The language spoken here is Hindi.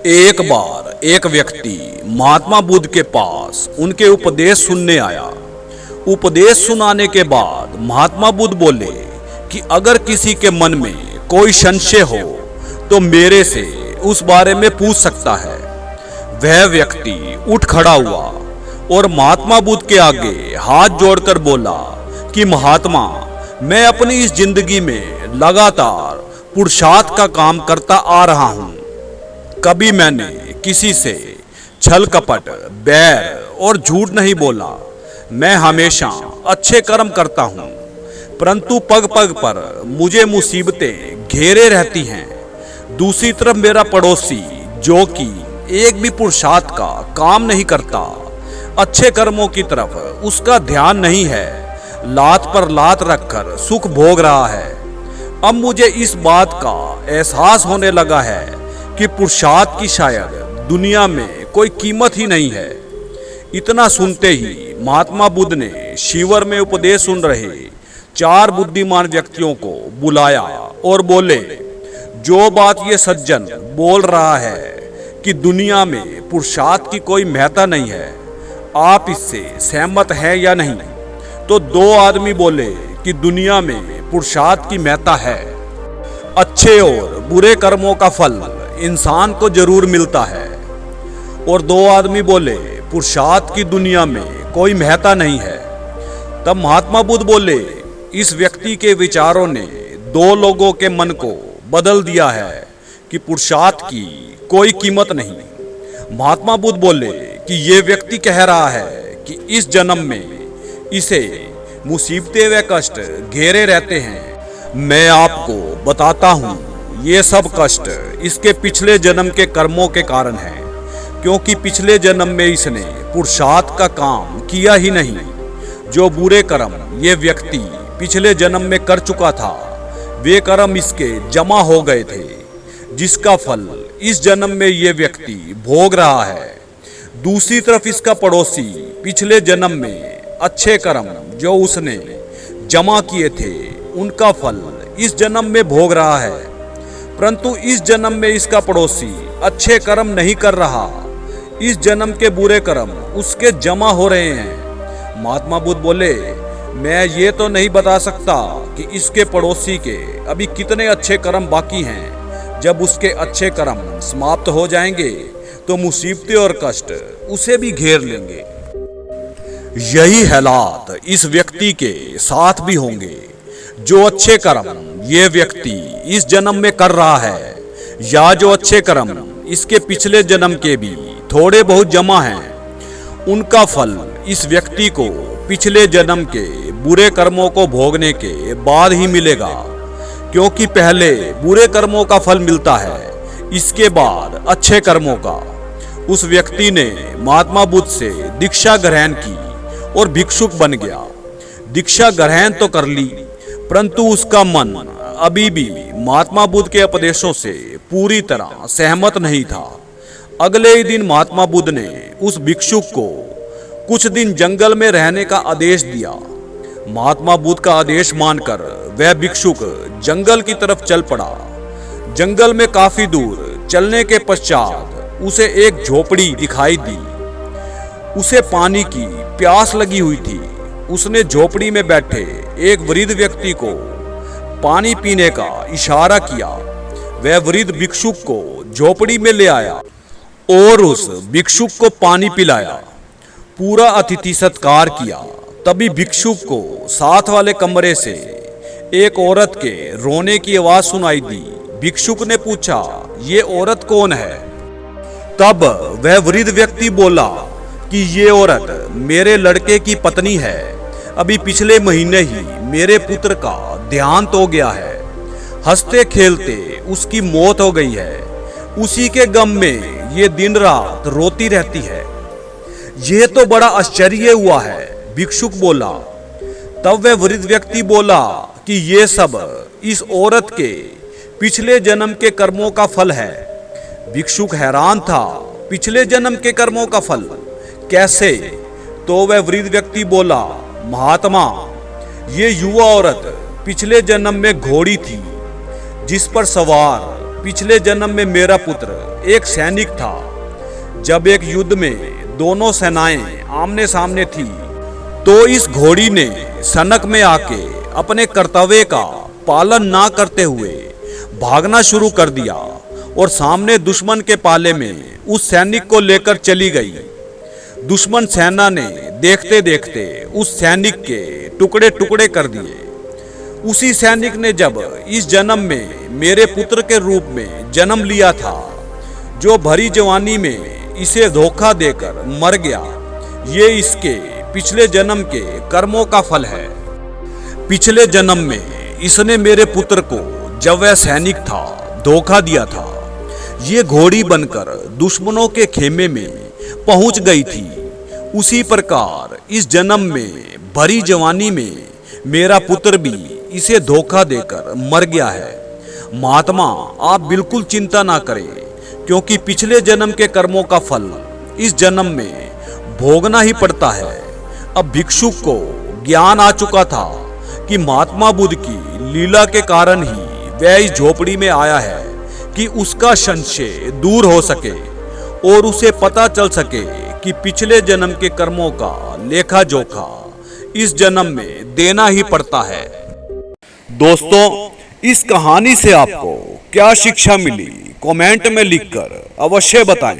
एक बार एक व्यक्ति महात्मा बुद्ध के पास उनके उपदेश सुनने आया। उपदेश सुनाने के बाद महात्मा बुद्ध बोले कि अगर किसी के मन में कोई संशय हो तो मेरे से उस बारे में पूछ सकता है। वह व्यक्ति उठ खड़ा हुआ और महात्मा बुद्ध के आगे हाथ जोड़कर बोला कि महात्मा, मैं अपनी इस जिंदगी में लगातार पुरुषार्थ का काम करता आ रहा हूं। कभी मैंने किसी से छल कपट, बैर और झूठ नहीं बोला। मैं हमेशा अच्छे कर्म करता हूं, परंतु पग पग पर मुझे मुसीबतें घेरे रहती हैं। दूसरी तरफ मेरा पड़ोसी, जो कि एक भी पुरुषार्थ का काम नहीं करता, अच्छे कर्मों की तरफ उसका ध्यान नहीं है, लात पर लात रखकर सुख भोग रहा है। अब मुझे इस बात का एहसास होने लगा है कि पुरुषार्थ की शायद दुनिया में कोई कीमत ही नहीं है। इतना सुनते ही महात्मा बुद्ध ने शिविर में उपदेश सुन रहे 4 बुद्धिमान व्यक्तियों को बुलाया और बोले, जो बात ये सज्जन बोल रहा है कि दुनिया में पुरुषार्थ की कोई महत्ता नहीं है, आप इससे सहमत हैं या नहीं? तो 2 आदमी बोले कि दुनिया में पुरुषार्थ की महत्ता है। अच्छे और बुरे कर्मों का फल इंसान को जरूर मिलता है। और 2 आदमी बोले पुरुषार्थ की दुनिया में कोई महत्ता नहीं है। तब महात्मा बुद्ध बोले, इस व्यक्ति के विचारों ने 2 लोगों के मन को बदल दिया है कि पुरुषार्थ की कोई कीमत नहीं। महात्मा बुद्ध बोले कि ये व्यक्ति कह रहा है कि इस जन्म में इसे मुसीबतें व कष्ट घेरे रहते हैं। मैं आपको बताता हूँ, ये सब कष्ट इसके पिछले जन्म के कर्मों के कारण है, क्योंकि पिछले जन्म में इसने पुरुषार्थ का काम किया ही नहीं। जो बुरे कर्म ये व्यक्ति पिछले जन्म में कर चुका था, वे कर्म इसके जमा हो गए थे, जिसका फल इस जन्म में ये व्यक्ति भोग रहा है। दूसरी तरफ इसका पड़ोसी पिछले जन्म में अच्छे कर्म जो उसने जमा किए थे, उनका फल इस जन्म में भोग रहा है, परंतु इस जन्म में इसका पड़ोसी अच्छे कर्म नहीं कर रहा। इस जन्म के बुरे कर्म उसके जमा हो रहे हैं। महात्मा बुद्ध बोले, मैं ये तो नहीं बता सकता कि इसके पड़ोसी के अभी कितने अच्छे कर्म बाकी हैं। जब उसके अच्छे कर्म समाप्त हो जाएंगे तो मुसीबतें और कष्ट उसे भी घेर लेंगे। यही हालात इस व्यक्ति के साथ भी होंगे। जो अच्छे कर्म ये व्यक्ति इस जन्म में कर रहा है, या जो अच्छे कर्म इसके पिछले जन्म के भी थोड़े बहुत जमा हैं, उनका फल इस व्यक्ति को पिछले जन्म के बुरे कर्मों को भोगने के बाद ही मिलेगा। क्योंकि पहले बुरे कर्मों का फल मिलता है, इसके बाद अच्छे कर्मों का। उस व्यक्ति ने महात्मा बुद्ध से दीक्षा ग्रहण की और भिक्षुक बन गया। दीक्षा ग्रहण तो कर ली, परंतु उसका मन अभी भी महात्मा बुद्ध के उपदेशों से पूरी तरह सहमत नहीं था। अगले ही दिन महात्मा बुद्ध ने उस भिक्षुक को कुछ दिन जंगल में रहने का आदेश दिया। महात्मा बुद्ध का आदेश मानकर वह भिक्षुक जंगल की तरफ चल पड़ा। जंगल में काफी दूर चलने के पश्चात उसे एक झोपड़ी दिखाई दी। उसे पानी की प्यास लगी हुई थी। उसने झोपड़ी में बैठे एक वृद्ध व्यक्ति को पानी पीने का इशारा किया। वह वृद्ध भिक्षुक को झोपड़ी में ले आया और उस भिक्षुक को पानी पिलाया। पूरा अतिथि सत्कार किया। तभी भिक्षुक को साथ वाले कमरे से एक औरत के रोने की आवाज सुनाई दी। भिक्षुक ने पूछा, ये औरत कौन है? तब वह वृद्ध व्यक्ति बोला कि ये औरत मेरे लड़के की पत्नी है। अभी पिछले महीने ही मेरे पुत्र का देहांत हो गया है। हंसते खेलते उसकी मौत हो गई है। उसी के गम में ये दिन रात रोती रहती है। यह तो बड़ा आश्चर्य हुआ है, भिक्षुक बोला। तब वह वृद्ध व्यक्ति बोला कि ये सब इस औरत के पिछले जन्म के कर्मों का फल है। भिक्षुक हैरान था, पिछले जन्म के कर्मों का फल कैसे? तो वह वृद्ध व्यक्ति बोला, महात्मा, ये युवा औरत पिछले जन्म में घोड़ी थी, जिस पर सवार पिछले जन्म में मेरा पुत्र एक सैनिक था। जब एक युद्ध में दोनों सेनाएं आमने सामने थी तो इस घोड़ी ने सनक में आके अपने कर्तव्य का पालन ना करते हुए भागना शुरू कर दिया और सामने दुश्मन के पाले में उस सैनिक को लेकर चली गई। दुश्मन सेना ने देखते देखते उस सैनिक के टुकड़े टुकड़े कर दिए। उसी सैनिक ने जब इस जन्म में मेरे पुत्र के रूप में जन्म लिया था, जो भरी जवानी में इसे धोखा देकर मर गया, ये इसके पिछले जन्म के कर्मों का फल है। पिछले जन्म में इसने मेरे पुत्र को, जब वह सैनिक था, धोखा दिया था। ये घोड़ी बनकर दुश्मनों के खेमे में पहुंच गई थी। उसी प्रकार इस जन्म में भरी जवानी में मेरा पुत्र भी इसे धोखा देकर मर गया है। महात्मा, आप बिल्कुल चिंता ना करें, क्योंकि पिछले जन्म के कर्मों का फल इस जन्म में भोगना ही पड़ता है। अब भिक्षुक को ज्ञान आ चुका था कि महात्मा बुद्ध की लीला के कारण ही वह इस झोपड़ी में आया है कि उसका संशय दूर हो सके और उसे पता चल सके कि पिछले जन्म के कर्मों का लेखा जोखा इस जन्म में देना ही पड़ता है। दोस्तों, इस कहानी से आपको क्या शिक्षा मिली, कमेंट में लिखकर अवश्य बताएं।